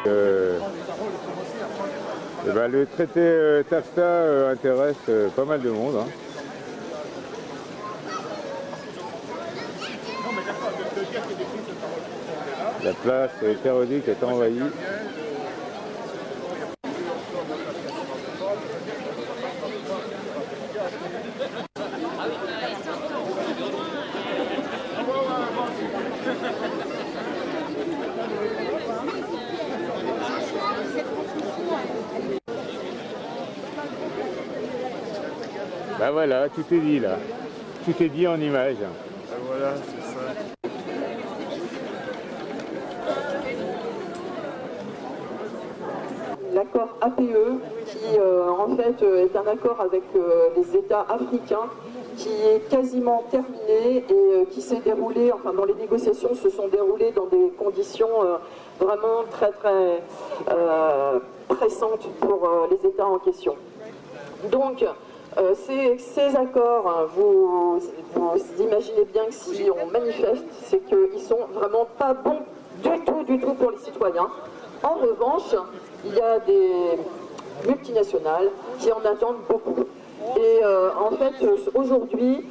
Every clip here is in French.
Et ben, le traité TAFTA intéresse pas mal de monde. Hein. La place périodique est envahie. Ben voilà, tout est dit là. Tout est dit en images. Ben voilà, c'est ça. L'accord APE, qui en fait est un accord avec les États africains, qui est quasiment terminé et qui s'est déroulé, enfin dans les négociations se sont déroulées dans des conditions vraiment très pressantes pour les États en question. Donc ces accords, vous imaginez bien que si on manifeste, c'est qu'ils sont vraiment pas bons du tout pour les citoyens. En revanche, il y a des multinationales qui en attendent beaucoup. Et en fait, aujourd'hui,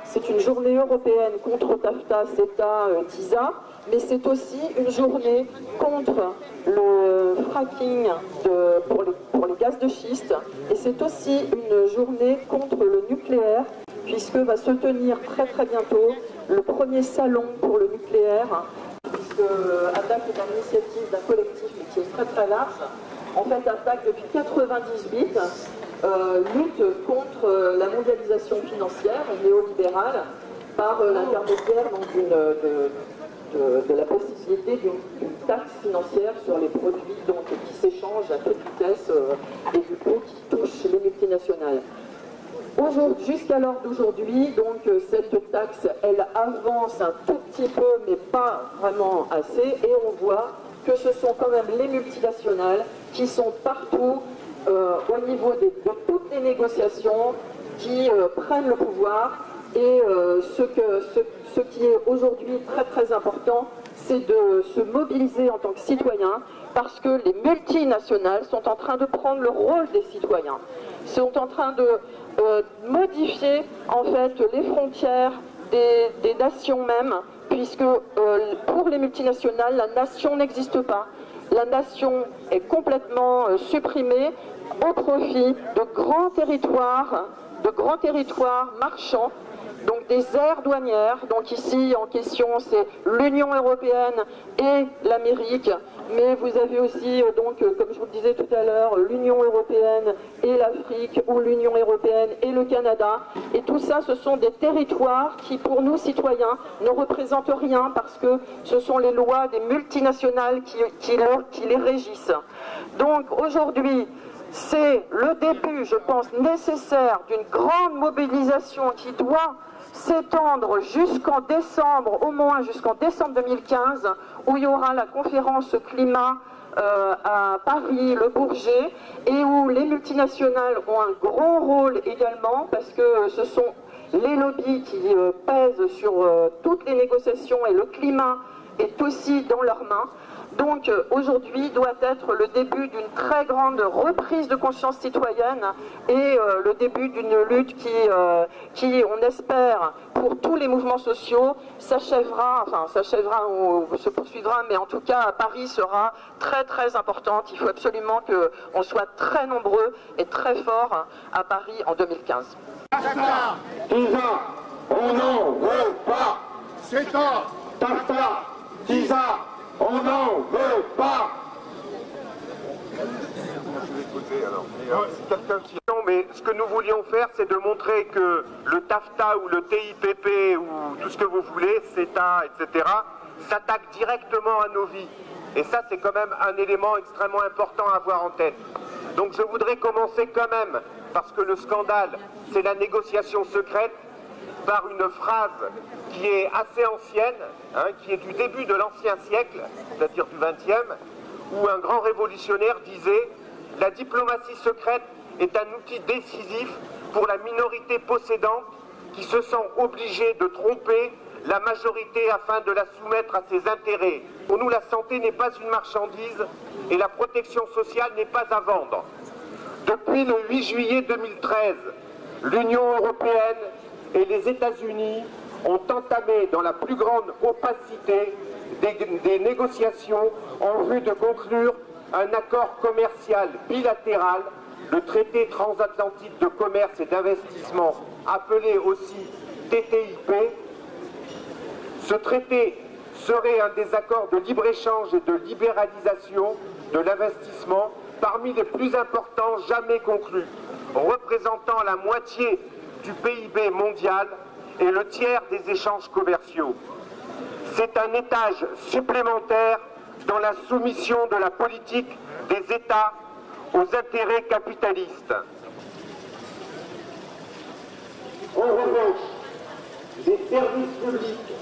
c'est une journée européenne contre TAFTA, CETA, TISA, mais c'est aussi une journée contre le fracking pour les gaz de schiste, et c'est aussi une journée contre le nucléaire, puisque va se tenir très bientôt le premier salon pour le nucléaire, puisque ATTAC est une initiative d'un collectif qui est très large. En fait, ATTAC, depuis 1998, lutte contre la mondialisation financière néolibérale par l'intermédiaire de la possibilité d'une taxe financière sur les produits qui s'échangent à toute vitesse et du coup qui touchent les multinationales. Jusqu'à l'heure d'aujourd'hui, donc cette taxe, elle avance un tout petit peu, mais pas vraiment assez, et on voit que ce sont quand même les multinationales qui sont partout au niveau de toutes les négociations, qui prennent le pouvoir, et ce qui est aujourd'hui très important, c'est de se mobiliser en tant que citoyen, parce que les multinationales sont en train de prendre le rôle des citoyens, sont en train de modifier en fait les frontières des nations même, puisque pour les multinationales, la nation n'existe pas. La nation est complètement supprimée au profit de grands territoires marchands, donc des aires douanières. Donc ici en question c'est l'Union européenne et l'Amérique, mais vous avez aussi donc comme je vous le disais tout à l'heure, l'Union européenne et l'Afrique, ou l'Union européenne et le Canada, et tout ça ce sont des territoires qui pour nous citoyens ne représentent rien, parce que ce sont les lois des multinationales qui les régissent. Donc aujourd'hui c'est le début, je pense, nécessaire d'une grande mobilisation qui doit s'étendre jusqu'en décembre, au moins jusqu'en décembre 2015, où il y aura la conférence climat à Paris, le Bourget, et où les multinationales ont un grand rôle également, parce que ce sont les lobbies qui pèsent sur toutes les négociations, et le climat est aussi dans leurs mains. Donc aujourd'hui doit être le début d'une très grande reprise de conscience citoyenne, et le début d'une lutte qui, on espère, pour tous les mouvements sociaux, s'achèvera ou se poursuivra, mais en tout cas à Paris sera très importante. Il faut absolument qu'on soit très nombreux et très forts à Paris en 2015. TAFTA, TISA, on n'en veut pas. CETA, TAFTA, TISA, on n'en veut pas. Non, mais ce que nous voulions faire, c'est de montrer que le TAFTA ou le TIPP ou tout ce que vous voulez, CETA, etc., s'attaque directement à nos vies. Et ça, c'est quand même un élément extrêmement important à avoir en tête. Donc je voudrais commencer quand même, parce que le scandale, c'est la négociation secrète, par une phrase qui est assez ancienne, qui est du début de l'ancien siècle, c'est-à-dire du XXe, où un grand révolutionnaire disait « La diplomatie secrète est un outil décisif pour la minorité possédante qui se sent obligée de tromper la majorité afin de la soumettre à ses intérêts. Pour nous, la santé n'est pas une marchandise et la protection sociale n'est pas à vendre. Depuis le 8 juillet 2013, l'Union européenne et les États-Unis ont entamé dans la plus grande opacité des négociations en vue de conclure un accord commercial bilatéral, le traité transatlantique de commerce et d'investissement, appelé aussi TTIP. Ce traité serait un des accords de libre-échange et de libéralisation de l'investissement parmi les plus importants jamais conclus, représentant la moitié du PIB mondial et le tiers des échanges commerciaux. C'est un étage supplémentaire dans la soumission de la politique des États aux intérêts capitalistes. En revanche, les services publics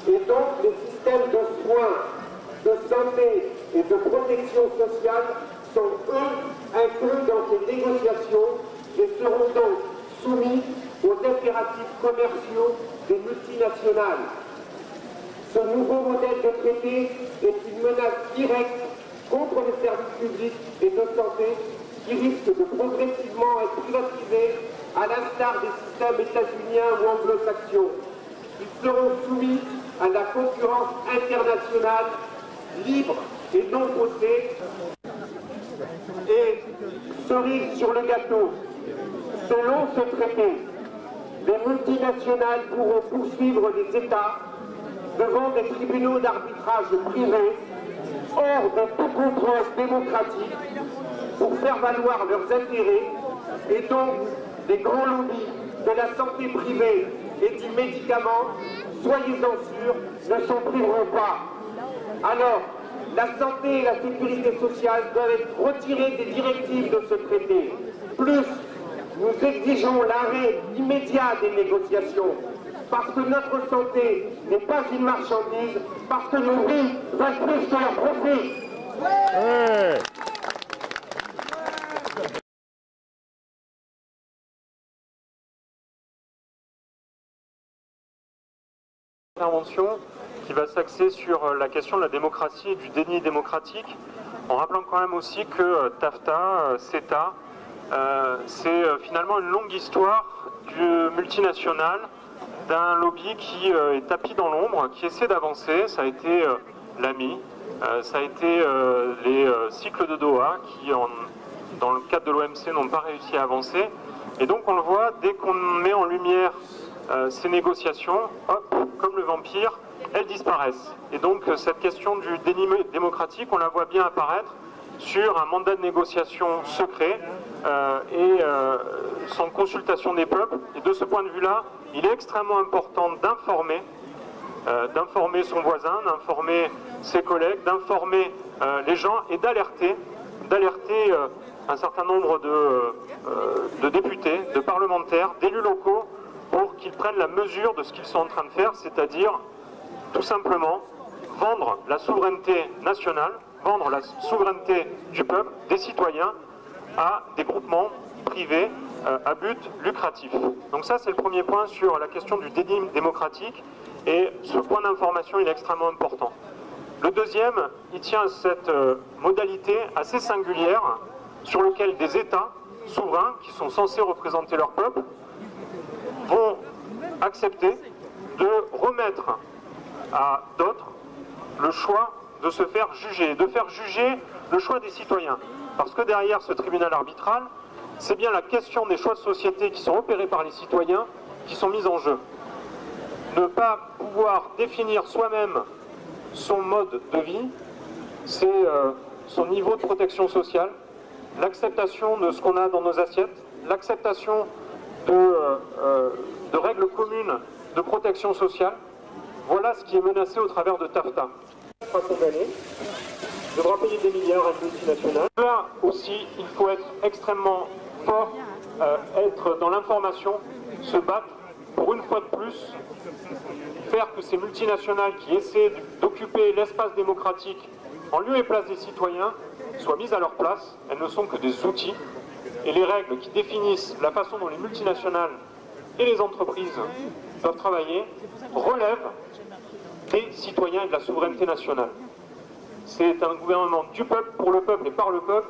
et donc les systèmes de soins, de santé et de protection sociale sont eux inclus dans ces négociations et seront donc soumis aux impératifs commerciaux des multinationales. Ce nouveau modèle de traité est une menace directe contre les services publics et de santé qui risquent de progressivement être privatisés à l'instar des systèmes états-uniens ou anglo-saxons. Ils seront soumis à la concurrence internationale libre et non faussée. Et cerise sur le gâteau, selon ce traité, les multinationales pourront poursuivre les États devant des tribunaux d'arbitrage privés hors de tout contrôle démocratique pour faire valoir leurs intérêts et donc des grands lobbies de la santé privée et du médicament, soyez-en sûrs, ne s'en priveront pas. Alors, la santé et la sécurité sociale doivent être retirées des directives de ce traité. Plus, nous exigeons l'arrêt immédiat des négociations, parce que notre santé n'est pas une marchandise, parce que nos vies valent plus que leur profit. Ouais. Intervention qui va s'axer sur la question de la démocratie et du déni démocratique, en rappelant quand même aussi que TAFTA, CETA, c'est finalement une longue histoire du multinational, d'un lobby qui est tapis dans l'ombre, qui essaie d'avancer. Ça a été l'AMI, ça a été les cycles de Doha qui, dans le cadre de l'OMC, n'ont pas réussi à avancer. Et donc on le voit, dès qu'on met en lumière ces négociations, hop, comme le vampire, elles disparaissent. Et donc cette question du déni démocratique, on la voit bien apparaître sur un mandat de négociation secret et sans consultation des peuples. Et de ce point de vue-là, il est extrêmement important d'informer son voisin, d'informer ses collègues, d'informer les gens et d'alerter un certain nombre de députés, de parlementaires, d'élus locaux pour qu'ils prennent la mesure de ce qu'ils sont en train de faire, c'est-à-dire tout simplement vendre la souveraineté nationale, vendre la souveraineté du peuple, des citoyens, à des groupements privés à but lucratif. Donc ça, c'est le premier point sur la question du déni démocratique, et ce point d'information, il est extrêmement important. Le deuxième, il tient à cette modalité assez singulière sur laquelle des États souverains, qui sont censés représenter leur peuple, vont accepter de remettre à d'autres le choix de se faire juger, de faire juger le choix des citoyens. Parce que derrière ce tribunal arbitral, c'est bien la question des choix de société qui sont opérés par les citoyens qui sont mis en jeu. Ne pas pouvoir définir soi-même son mode de vie, c'est son niveau de protection sociale, l'acceptation de ce qu'on a dans nos assiettes, l'acceptation de règles communes de protection sociale. Voilà ce qui est menacé au travers de TAFTA. Pas condamné, devra payer des milliards à une multinationale. Là aussi, il faut être extrêmement fort, être dans l'information, se battre pour une fois de plus, faire que ces multinationales qui essaient d'occuper l'espace démocratique en lieu et place des citoyens soient mises à leur place. Elles ne sont que des outils. Et les règles qui définissent la façon dont les multinationales et les entreprises doivent travailler relèvent des citoyens et de la souveraineté nationale. C'est un gouvernement du peuple, pour le peuple et par le peuple.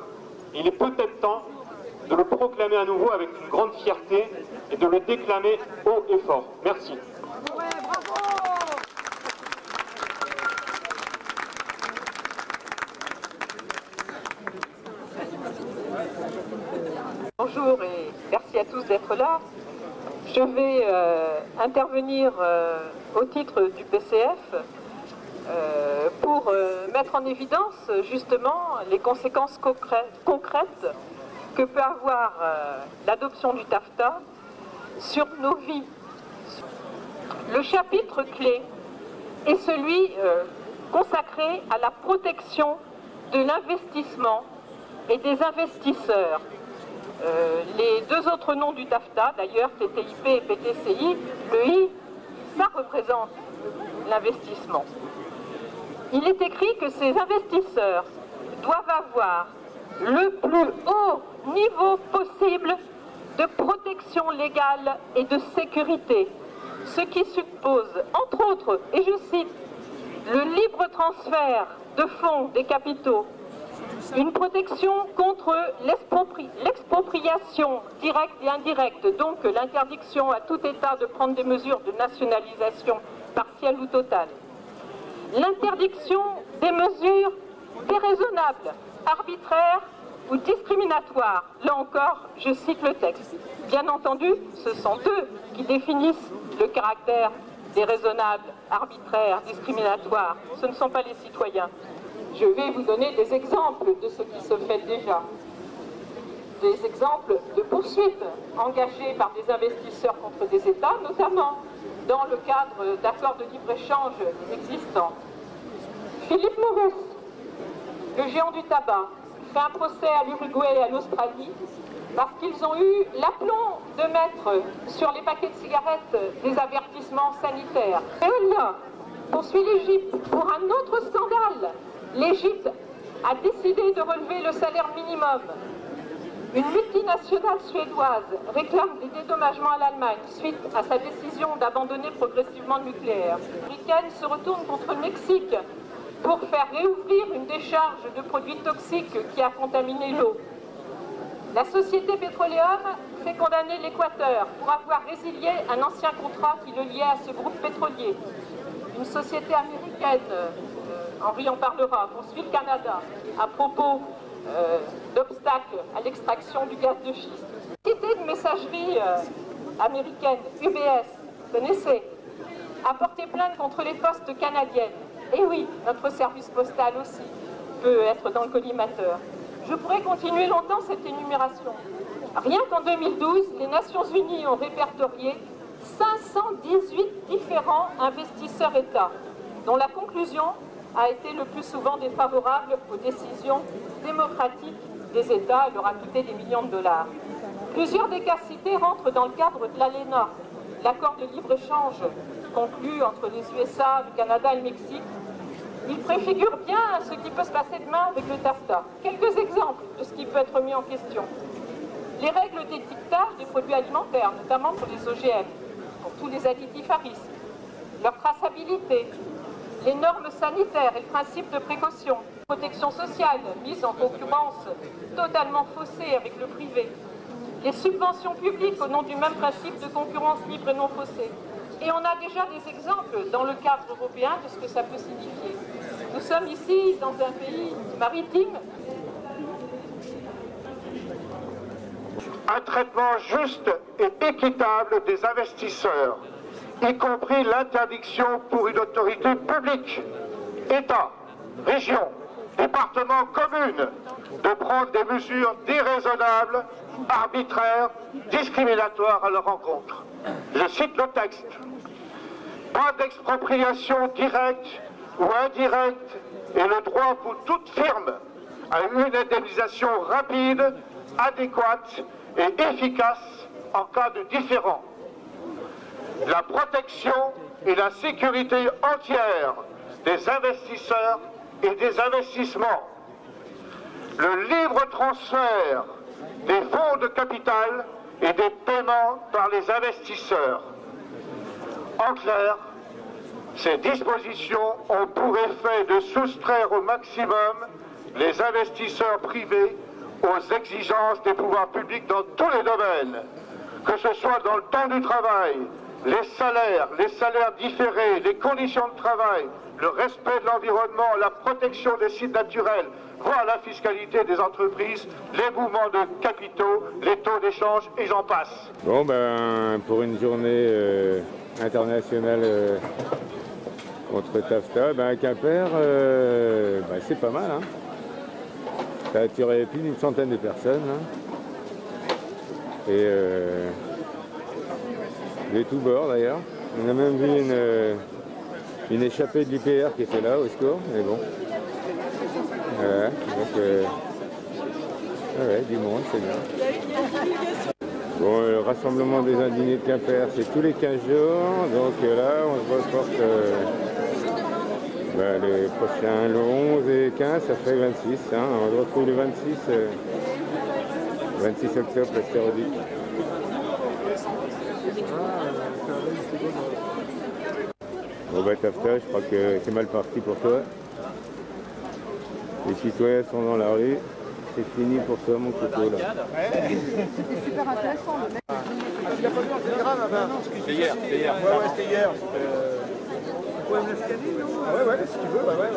Il est peut-être temps de le proclamer à nouveau avec une grande fierté et de le déclamer haut et fort. Merci. Bonjour et merci à tous d'être là. Je vais intervenir au titre du PCF pour mettre en évidence justement les conséquences concrètes que peut avoir l'adoption du TAFTA sur nos vies. Le chapitre clé est celui consacré à la protection de l'investissement et des investisseurs. Les deux autres noms du TAFTA, d'ailleurs, TTIP et PTCI, le I, ça représente l'investissement. Il est écrit que ces investisseurs doivent avoir le plus haut niveau possible de protection légale et de sécurité, ce qui suppose, entre autres, et je cite, le libre transfert de fonds des capitaux, une protection contre l'expropriation directe et indirecte, donc l'interdiction à tout État de prendre des mesures de nationalisation partielle ou totale, l'interdiction des mesures déraisonnables, arbitraires ou discriminatoires. Là encore, je cite le texte. Bien entendu, ce sont eux qui définissent le caractère déraisonnable, arbitraire, discriminatoire. Ce ne sont pas les citoyens. Je vais vous donner des exemples de ce qui se fait déjà. Des exemples de poursuites engagées par des investisseurs contre des États, notamment dans le cadre d'accords de libre-échange existants. Philippe Morris, le géant du tabac, fait un procès à l'Uruguay et à l'Australie parce qu'ils ont eu l'aplomb de mettre sur les paquets de cigarettes des avertissements sanitaires. Veolia poursuit l'Égypte pour un autre scandale. L'Égypte a décidé de relever le salaire minimum. Une multinationale suédoise réclame des dédommagements à l'Allemagne suite à sa décision d'abandonner progressivement le nucléaire. L'Américaine se retourne contre le Mexique pour faire réouvrir une décharge de produits toxiques qui a contaminé l'eau. La société Petroleum fait condamner l'Équateur pour avoir résilié un ancien contrat qui le liait à ce groupe pétrolier. Une société américaine, Henri en parlera, poursuit le Canada à propos d'obstacles à l'extraction du gaz de schiste. La société de messagerie américaine, UBS, connaissez, a porté plainte contre les postes canadiennes. Et oui, notre service postal aussi peut être dans le collimateur. Je pourrais continuer longtemps cette énumération. Rien qu'en 2012, les Nations Unies ont répertorié 518 différents investisseurs-États, dont la conclusion a été le plus souvent défavorable aux décisions démocratiques des États et leur a coûté des millions de dollars. Plusieurs des cas cités rentrent dans le cadre de l'ALENA, l'accord de libre-échange conclu entre les USA, le Canada et le Mexique. Il préfigure bien ce qui peut se passer demain avec le TAFTA. Quelques exemples de ce qui peut être mis en question. Les règles d'étiquetage des produits alimentaires, notamment pour les OGM, pour tous les additifs à risque, leur traçabilité, les normes sanitaires et le principe de précaution, protection sociale mise en concurrence totalement faussée avec le privé, les subventions publiques au nom du même principe de concurrence libre et non faussée. Et on a déjà des exemples dans le cadre européen de ce que ça peut signifier. Nous sommes ici dans un pays maritime. Un traitement juste et équitable des investisseurs, y compris l'interdiction pour une autorité publique, État, région, département, commune, de prendre des mesures déraisonnables, arbitraires, discriminatoires à leur encontre. Je cite le texte. Pas d'expropriation directe ou indirecte et le droit pour toute firme à une indemnisation rapide, adéquate et efficace en cas de différend. La protection et la sécurité entière des investisseurs et des investissements. Le libre transfert des fonds de capital et des paiements par les investisseurs. En clair, ces dispositions ont pour effet de soustraire au maximum les investisseurs privés aux exigences des pouvoirs publics dans tous les domaines, que ce soit dans le temps du travail, les salaires différés, les conditions de travail, le respect de l'environnement, la protection des sites naturels, voire la fiscalité des entreprises, les mouvements de capitaux, les taux d'échange et j'en passe. Bon, ben, pour une journée internationale contre TAFTA, ben, à Quimper, ben, c'est pas mal. Hein. Ça a attiré plus d'une centaine de personnes. Hein. Et de tous bords d'ailleurs. On a même vu une échappée de l'IPR qui était là au secours, mais bon. Voilà, donc ouais, du monde, c'est bien. Bon, le rassemblement des indignés de Quimper, c'est tous les 15 jours, donc là, on se reporte les prochains, le 11 et 15, ça fait 26, hein, on se retrouve le 26 octobre, la Stéréodique. Bon bah TAFTA, je crois que c'est mal parti pour toi. Les citoyens sont dans la rue, c'est fini pour toi mon coco là. C'était super intéressant le mec. Il n'y a pas de télégramme avant. C'était hier. C'était hier. Ouais, si tu veux, ouais.